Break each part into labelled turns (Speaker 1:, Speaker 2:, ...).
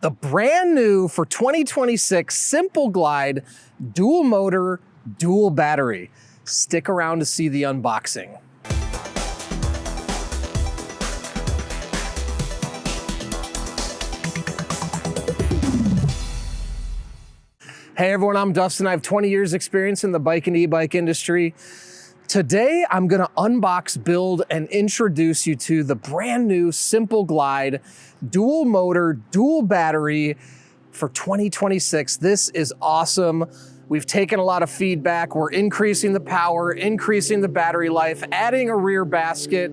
Speaker 1: the brand new for 2026 Simple Glide dual motor, dual battery. Stick around to see the unboxing. Hey everyone, I'm Dustin. I have 20 years experience in the bike and e-bike industry. Today, I'm gonna unbox, build, and introduce you to the brand new Simple Glide dual motor, dual battery for 2026. This is awesome. We've taken a lot of feedback. We're increasing the power, increasing the battery life, adding a rear basket,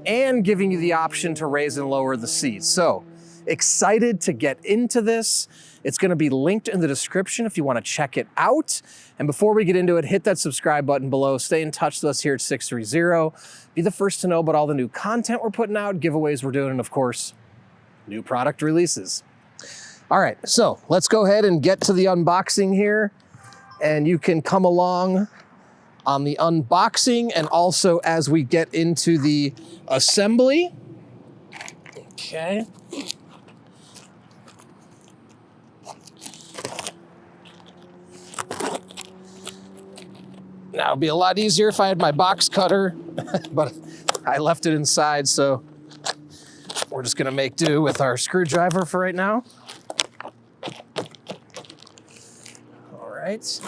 Speaker 1: and giving you the option to raise and lower the seats. So, excited to get into this. It's gonna be linked in the description if you wanna check it out. And before we get into it, hit that subscribe button below. Stay in touch with us here at 630. Be the first to know about all the new content we're putting out, giveaways we're doing, and of course, new product releases. All right, so let's go ahead and get to the unboxing here. And you can come along on the unboxing and also as we get into the assembly. Okay. Now it'd be a lot easier if I had my box cutter, but I left it inside, so we're just gonna make do with our screwdriver for right now. All right.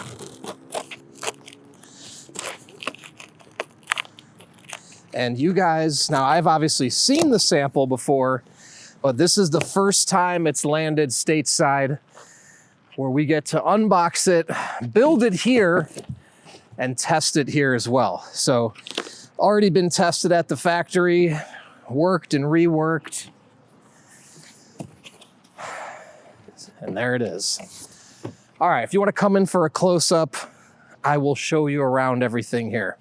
Speaker 1: And you guys, now I've obviously seen the sample before, but this is the first time it's landed stateside where we get to unbox it, build it here, and test it here as well. So already been tested at the factory, worked and reworked. And there it is. All right, if you want to come in for a close-up, I will show you around everything here.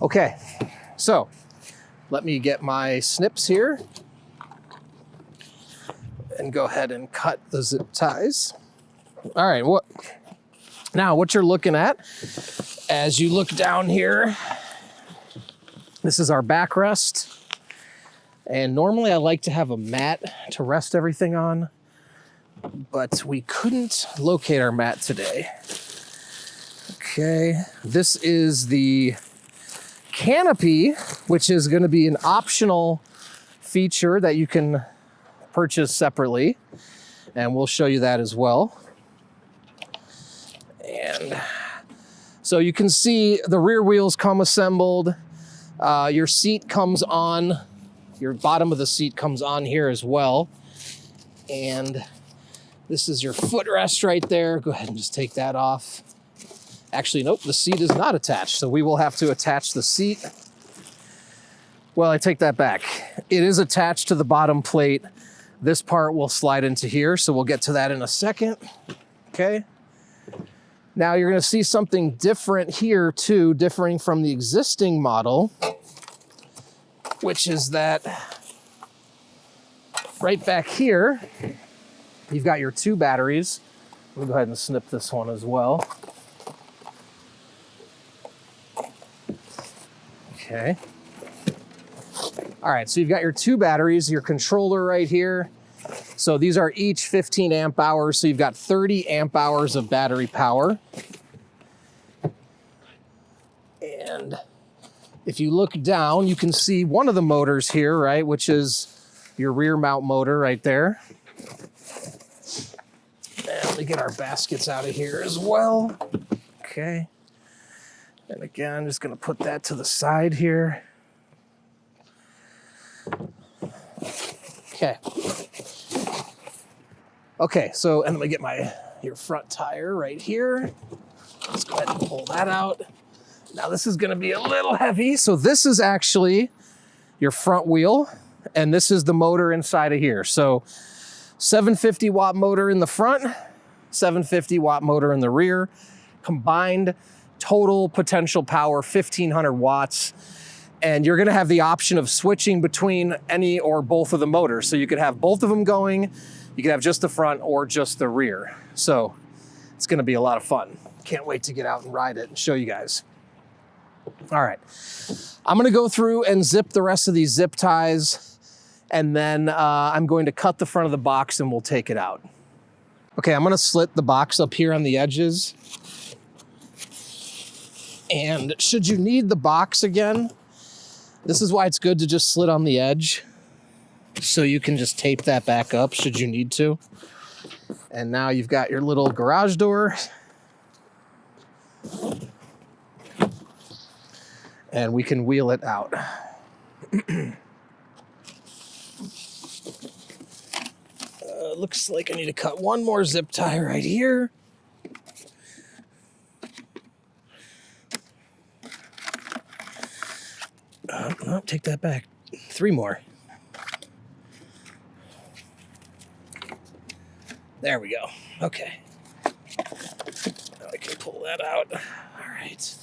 Speaker 1: Okay, so let me get my snips here and go ahead and cut the zip ties. All right, what you're looking at as you look down here, this is our backrest. And normally I like to have a mat to rest everything on, but we couldn't locate our mat today. Okay, this is the canopy, which is gonna be an optional feature that you can purchase separately. And we'll show you that as well. And so you can see the rear wheels come assembled. Your seat comes on, your bottom of the seat comes on here as well. And this is your footrest right there. Go ahead and just take that off. Actually, nope, the seat is not attached, so we will have to attach the seat. Well, I take that back. It is attached to the bottom plate. This part will slide into here, so we'll get to that in a second, okay? Now you're gonna see something different here too, differing from the existing model, which is that right back here, you've got your two batteries. Let me go ahead and snip this one as well. Okay. All right, so you've got your two batteries, your controller right here. So these are each 15 amp hours, so you've got 30 amp hours of battery power. And if you look down, you can see one of the motors here, right, which is your rear mount motor right there. And let me get our baskets out of here as well. Okay. And again, I'm just gonna put that to the side here. Okay. Okay, so, and let me get your front tire right here. Let's go ahead and pull that out. Now this is gonna be a little heavy. So this is actually your front wheel, and this is the motor inside of here. So 750 watt motor in the front, 750 watt motor in the rear, combined total potential power, 1500 watts. And you're gonna have the option of switching between any or both of the motors. So you could have both of them going, you could have just the front or just the rear. So it's gonna be a lot of fun. Can't wait to get out and ride it and show you guys. All right, I'm gonna go through and zip the rest of these zip ties And then I'm going to cut the front of the box and we'll take it out. Okay, I'm gonna slit the box up here on the edges. And should you need the box again, this is why it's good to just slit on the edge. So you can just tape that back up should you need to. And now you've got your little garage door. And we can wheel it out. Looks like I need to cut one more zip tie right here. No, take that back. 3 more. There we go. Okay. Now I can pull that out. All right.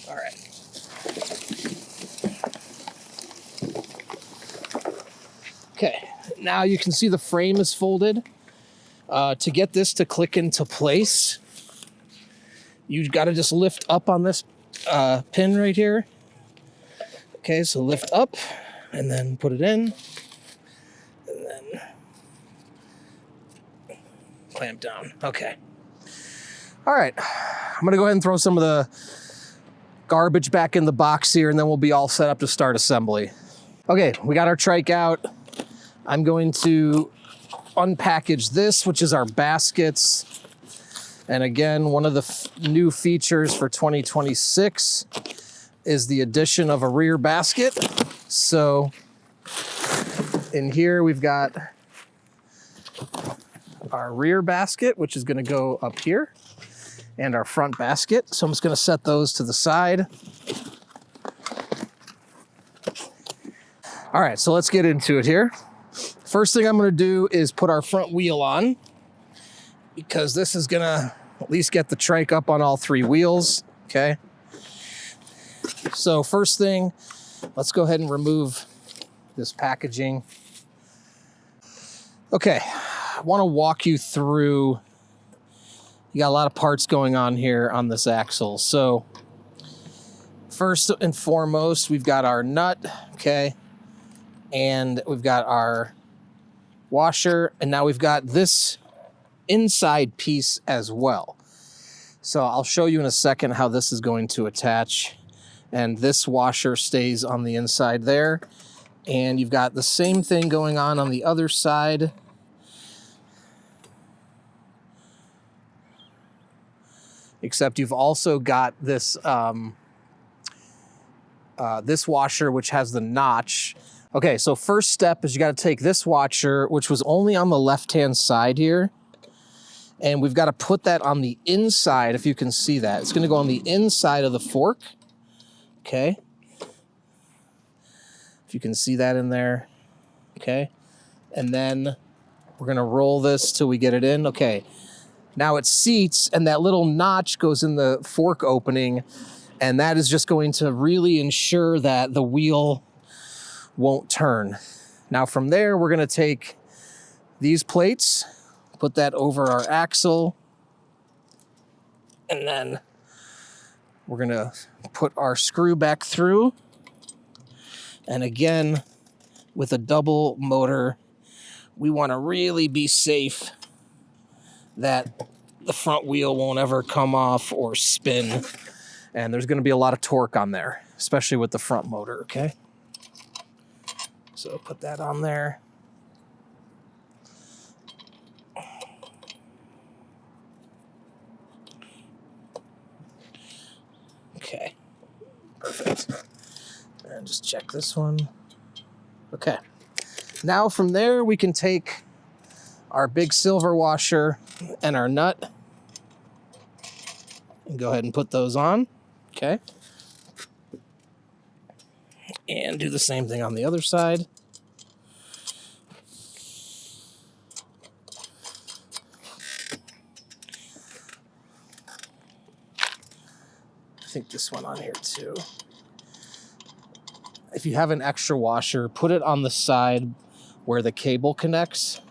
Speaker 1: All right. Okay. Now you can see the frame is folded. To get this to click into place, you've got to just lift up on this pin right here. Okay, so lift up and then put it in. And then clamp down. Okay. All right. I'm going to go ahead and throw some of the garbage back in the box here, and then we'll be all set up to start assembly. Okay, we got our trike out. I'm going to unpackage this, which is our baskets. And again, one of the new features for 2026 is the addition of a rear basket. So in here, we've got our rear basket, which is going to go up here, and our front basket. So I'm just going to set those to the side. All right, so let's get into it here. First thing I'm going to do is put our front wheel on, because this is going to at least get the trike up on all 3 wheels, okay? So first thing, let's go ahead and remove this packaging. Okay, I want to walk you through, you got a lot of parts going on here on this axle. So first and foremost, we've got our nut, okay? And we've got our washer, and now we've got this inside piece as well. So I'll show you in a second how this is going to attach. And this washer stays on the inside there. And you've got the same thing going on the other side. Except you've also got this, this washer, which has the notch. Okay, so first step is you got to take this washer, which was only on the left-hand side here, and we've got to put that on the inside, if you can see that. It's going to go on the inside of the fork, okay? If you can see that in there, okay? And then we're going to roll this till we get it in, okay. Now it seats, and that little notch goes in the fork opening, and that is just going to really ensure that the wheel won't turn. Now from there, we're going to take these plates, put that over our axle, and then we're going to put our screw back through. And again, with a double motor, we want to really be safe that the front wheel won't ever come off or spin. And there's going to be a lot of torque on there, especially with the front motor, okay? So put that on there. Okay, perfect. And just check this one. Okay. Now from there, we can take our big silver washer and our nut and go ahead and put those on. Okay. And do the same thing on the other side. I think this one on here too. If you have an extra washer, put it on the side where the cable connects.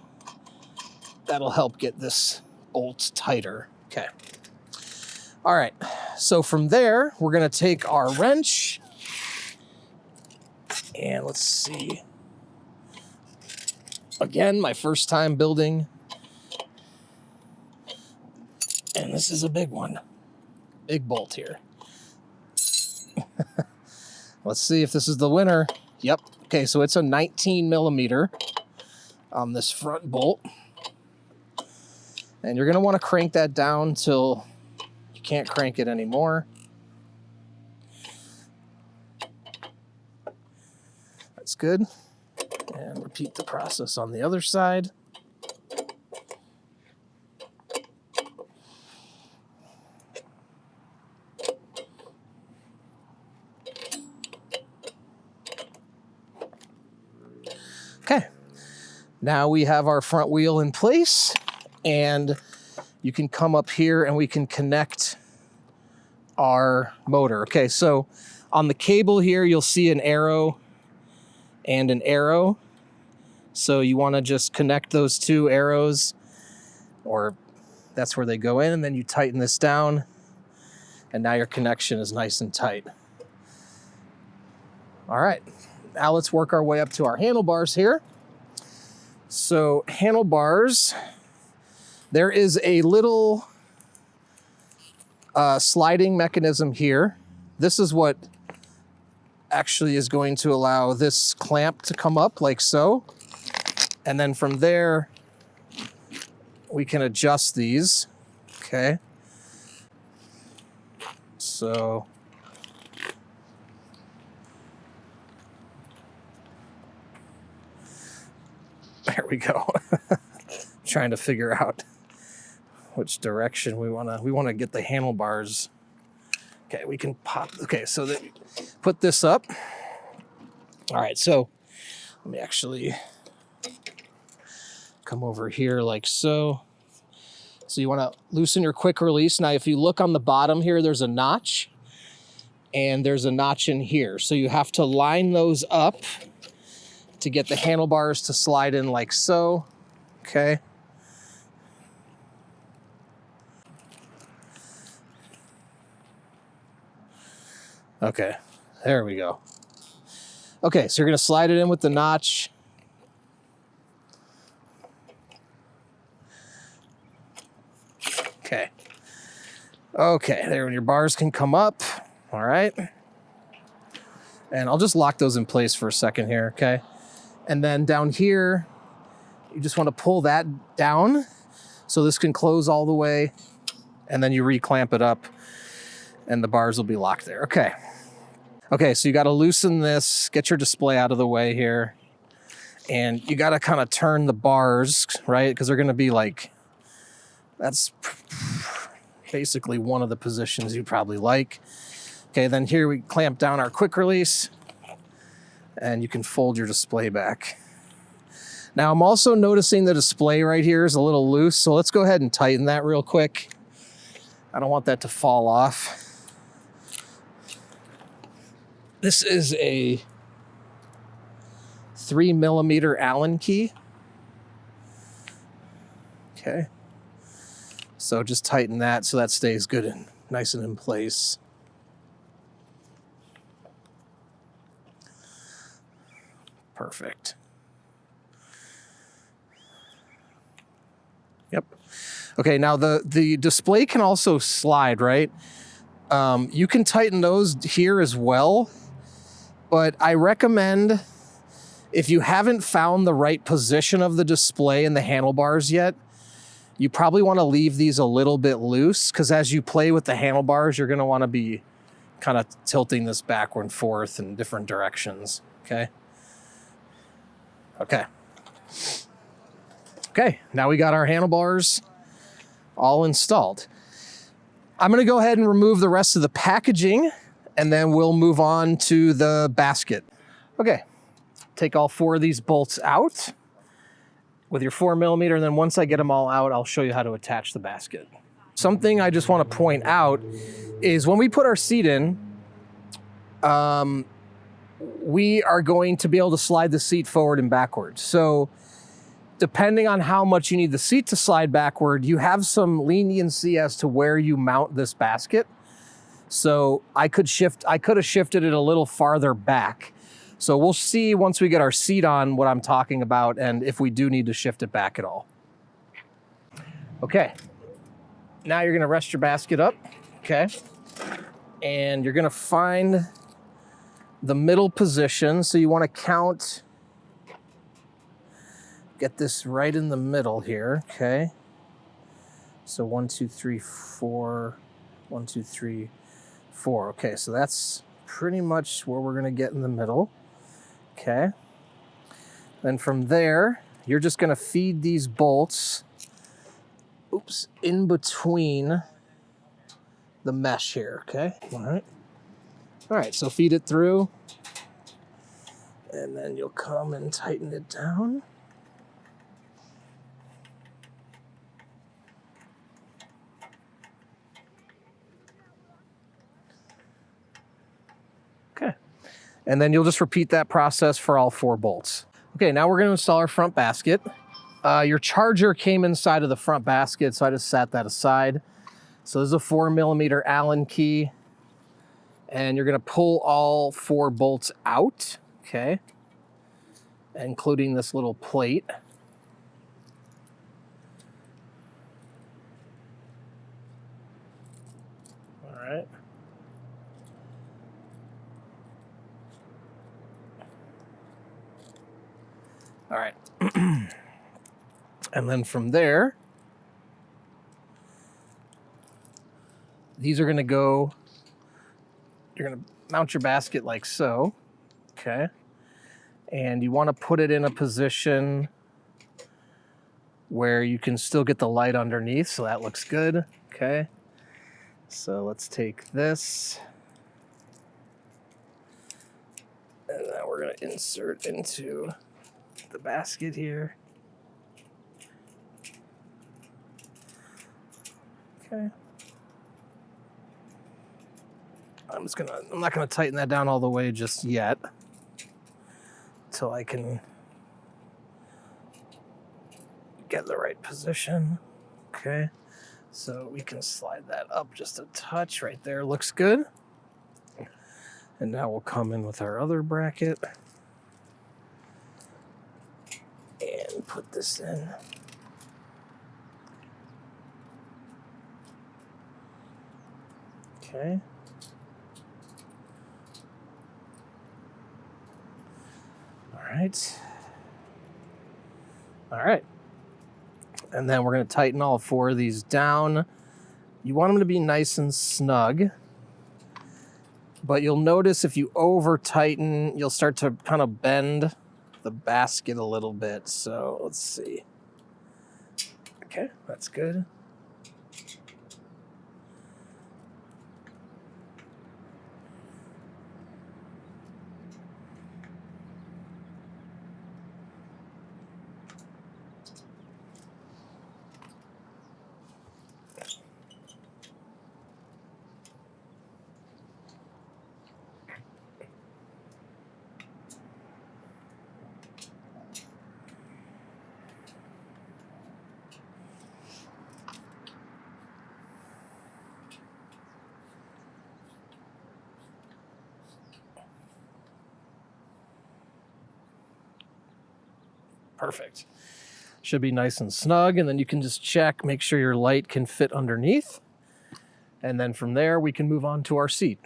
Speaker 1: That'll help get this bolt tighter. Okay. All right. So from there, we're going to take our wrench And let's see. Again, my first time building. And this is a big one. Big bolt here. Let's see if this is the winner. Yep. Okay, so it's a 19 millimeter on this front bolt. And you're going to want to crank that down till you can't crank it anymore. That's good. And repeat the process on the other side. Okay, now we have our front wheel in place, and you can come up here and we can connect our motor. Okay, so on the cable here, you'll see an arrow and an arrow. So you want to just connect those two arrows, or that's where they go in, and then you tighten this down, and now your connection is nice and tight. All right, now let's work our way up to our handlebars here. So handlebars, there is a little sliding mechanism here. This is what actually is going to allow this clamp to come up like so. And then from there, we can adjust these, okay? So, there we go. Trying to figure out which direction we wanna get the handlebars. Okay, we can pop, okay, so that put this up. All right, so let me actually come over here like so. So you want to loosen your quick release. Now, if you look on the bottom here, there's a notch, and there's a notch in here. So you have to line those up to get the handlebars to slide in like so, okay? Okay, there we go. Okay, so you're gonna slide it in with the notch. Okay. Okay, there, your bars can come up. All right. And I'll just lock those in place for a second here, okay? And then down here, you just want to pull that down so this can close all the way, and then you reclamp it up and the bars will be locked there. Okay. Okay, so you got to loosen this, get your display out of the way here, and you got to kind of turn the bars, right? Because they're going to be like, that's basically one of the positions you probably like. Okay, then here we clamp down our quick release, and you can fold your display back. Now I'm also noticing the display right here is a little loose, so let's go ahead and tighten that real quick. I don't want that to fall off. This is a 3 millimeter Allen key. Okay. So just tighten that so that stays good and nice and in place. Perfect. Yep. Okay, now the display can also slide, right? You can tighten those here as well, but I recommend, if you haven't found the right position of the display and the handlebars yet, you probably want to leave these a little bit loose, because as you play with the handlebars, you're going to want to be kind of tilting this backward and forth in different directions, okay? Okay. Okay, now we got our handlebars all installed. I'm going to go ahead and remove the rest of the packaging, and then we'll move on to the basket. Okay, take all 4 of these bolts out with your 4 millimeter, and then once I get them all out, I'll show you how to attach the basket. Something I just want to point out is when we put our seat in, we are going to be able to slide the seat forward and backwards. So depending on how much you need the seat to slide backward, you have some leniency as to where you mount this basket. So I could have shifted it a little farther back, So we'll see once we get our seat on what I'm talking about and if we do need to shift it back at all. Okay, now you're gonna rest your basket up, okay? And you're gonna find the middle position. So you wanna count, get this right in the middle here, okay? So 1, 2, 3, 4, 1, 2, 3, 4. Okay, so that's pretty much where we're gonna get in the middle. Okay. Then from there, you're just gonna feed these bolts, in between the mesh here, okay? All right. All right, so feed it through, and then you'll come and tighten it down. Okay. And then you'll just repeat that process for all 4 bolts. Okay, now we're gonna install our front basket. Your charger came inside of the front basket, so I just sat that aside. So this is a 4mm Allen key, and you're gonna pull all 4 bolts out, okay? Including this little plate. All right. All right. And then from there, these are gonna go, you're gonna mount your basket like so, okay? And you wanna put it in a position where you can still get the light underneath, so that looks good, okay? So let's take this, and then we're gonna insert into the basket here. Okay. I'm not gonna tighten that down all the way just yet, until I can get the right position. Okay. So we can slide that up just a touch right there. Looks good. And now we'll come in with our other bracket and put this in. Okay. All right. All right. And then we're going to tighten all 4 of these down. You want them to be nice and snug. But you'll notice if you over tighten, you'll start to kind of bend the basket a little bit. So let's see. Okay, that's good. Perfect. Should be nice and snug, and then you can just check, make sure your light can fit underneath. And then from there, we can move on to our seat.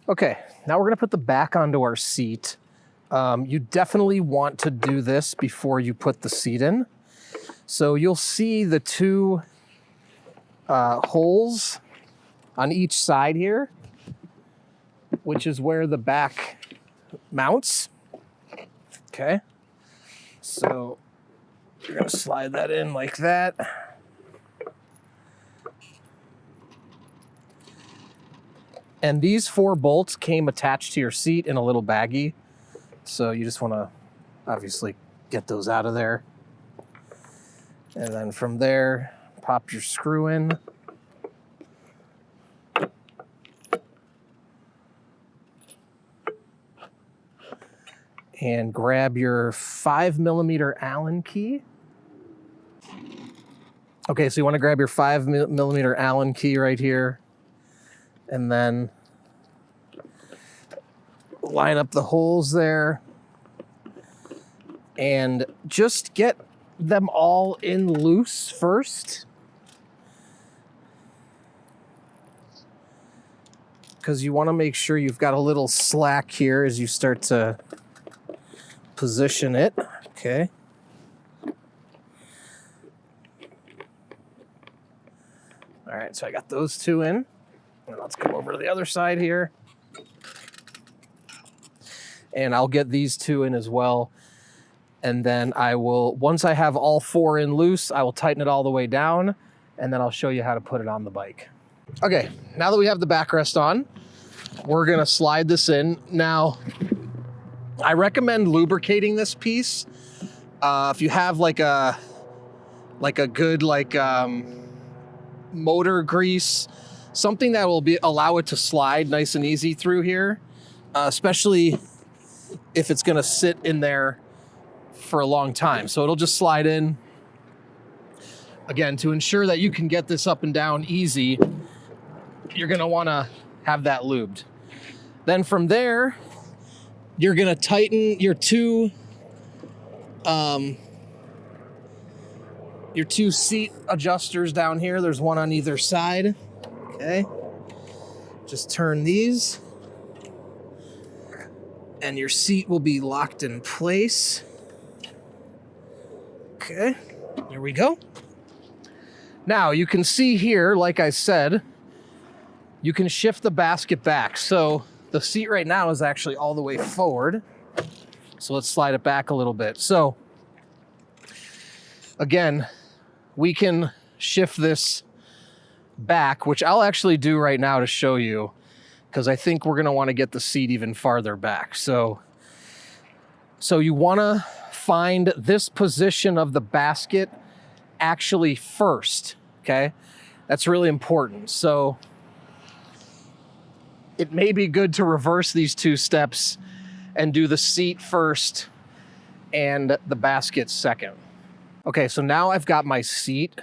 Speaker 1: Okay, now we're gonna put the back onto our seat. You definitely want to do this before you put the seat in. So you'll see the 2 holes on each side here, which is where the back mounts. Okay. So you're gonna slide that in like that. And these 4 bolts came attached to your seat in a little baggie. So you just wanna obviously get those out of there. And then from there, pop your screw in. And grab your 5mm Allen key. Okay, so you want to grab your 5mm Allen key right here, and then line up the holes there, and just get them all in loose first, because you want to make sure you've got a little slack here as you start to position it. Okay. All right, so I got those two in. And let's come over to the other side here. And I'll get these two in as well. And then I will, once I have all four in loose, I will tighten it all the way down, and then I'll show you how to put it on the bike. Okay, now that we have the backrest on, we're gonna slide this in. Now, I recommend lubricating this piece. If you have like a good motor grease, something that will allow it to slide nice and easy through here, especially if it's gonna sit in there for a long time. So it'll just slide in. Again, to ensure that you can get this up and down easy, you're gonna wanna have that lubed. Then from there, you're gonna tighten your two seat adjusters down here. There's one on either side. Okay. Just turn these, and your seat will be locked in place. Okay, there we go. Now you can see here, like I said, you can shift the basket back. So the seat right now is actually all the way forward. So let's slide it back a little bit. So again, we can shift this back, which I'll actually do right now to show you, because I think we're gonna wanna get the seat even farther back. So you wanna find this position of the basket actually first, okay? That's really important. So it may be good to reverse these two steps and do the seat first and the basket second. Okay, so now I've got my seat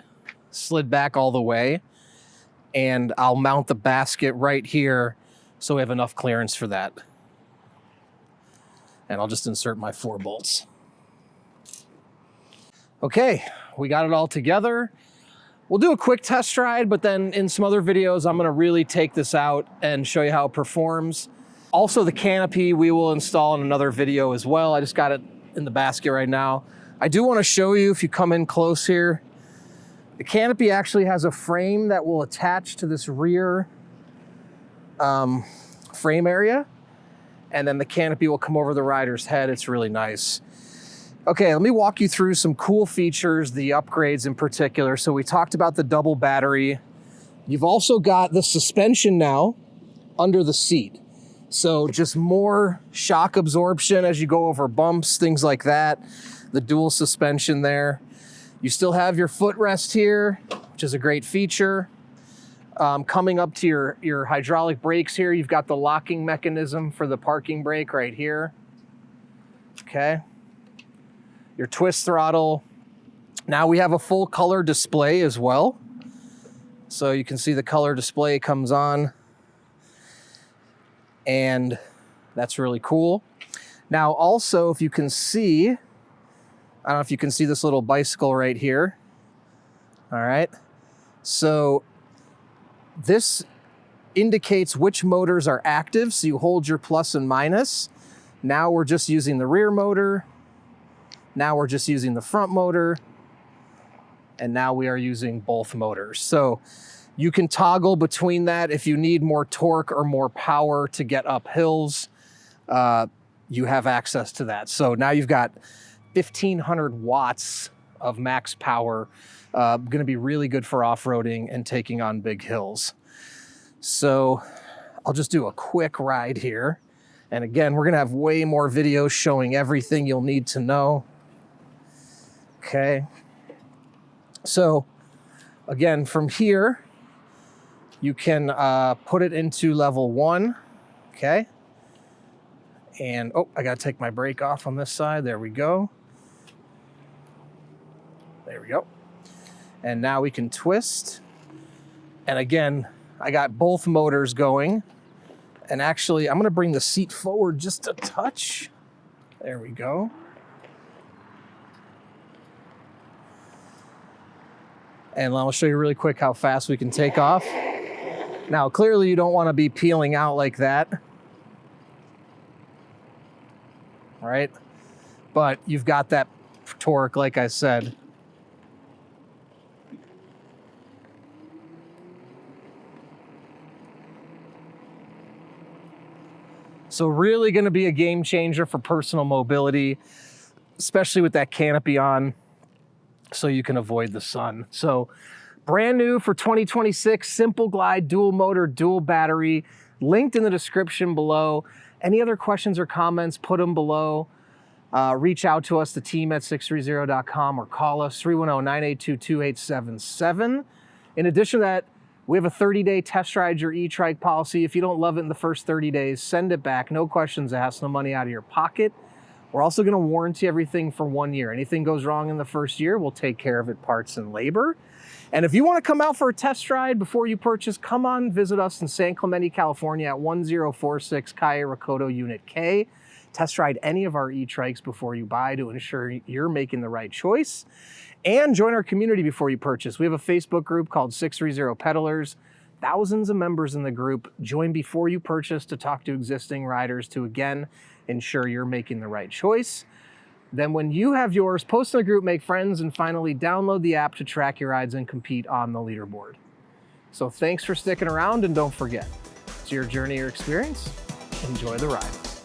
Speaker 1: slid back all the way, and I'll mount the basket right here so we have enough clearance for that. And I'll just insert my 4 bolts. Okay, we got it all together. We'll do a quick test ride, but then in some other videos, I'm gonna really take this out and show you how it performs. Also, the canopy we will install in another video as well. I just got it in the basket right now. I do wanna show you, if you come in close here, the canopy actually has a frame that will attach to this rear frame area, and then the canopy will come over the rider's head. It's really nice. Okay, let me walk you through some cool features, the upgrades in particular. So we talked about the double battery. You've also got the suspension now under the seat. So just more shock absorption as you go over bumps, things like that. The dual suspension there. You still have your footrest here, which is a great feature. Coming up to your hydraulic brakes here, you've got the locking mechanism for the parking brake right here. Okay. Your twist throttle. Now we have a full color display as well. So you can see the color display comes on, and that's really cool. Now also, if you can see, I don't know if you can see this little bicycle right here. All right. So this indicates which motors are active. So you hold your plus and minus. Now we're just using the rear motor. Now we're just using the front motor. And now we are using both motors. So you can toggle between that if you need more torque or more power to get up hills. You have access to that. So now you've got 1,500 watts of max power. Gonna be really good for off-roading and taking on big hills. So I'll just do a quick ride here. And again, we're gonna have way more videos showing everything you'll need to know. Okay. So again, from here, you can put it into level 1, okay? And, oh, I gotta take my brake off on this side. There we go. There we go. And now we can twist. And again, I got both motors going, And actually, I'm gonna bring the seat forward just a touch. There we go. And I'll show you really quick how fast we can take off. Now, clearly you don't wanna be peeling out like that, right? But you've got that torque, like I said. So really gonna be a game changer for personal mobility, especially with that canopy on, so you can avoid the sun. So brand new for 2026, Simple Glide, dual motor, dual battery, linked in the description below. Any other questions or comments, put them below. Reach out to us, the team at sixthreezero.com, or call us 310-982-2877. In addition to that, we have a 30-day test ride your E-Trike policy. If you don't love it in the first 30 days, send it back. No questions asked, no money out of your pocket. We're also gonna warranty everything for 1 year. Anything goes wrong in the first year, we'll take care of it, parts and labor. And if you wanna come out for a test ride before you purchase, come on, visit us in San Clemente, California at 1046 Calle Recodo Unit K. Test ride any of our E-Trikes before you buy to ensure you're making the right choice. And join our community before you purchase. We have a Facebook group called 630 Peddlers. Thousands of members in the group. Join before you purchase to talk to existing riders to, again, ensure you're making the right choice. Then when you have yours, post in the group, make friends, and finally download the app to track your rides and compete on the leaderboard. So thanks for sticking around, and don't forget, it's your journey or experience. Enjoy the ride.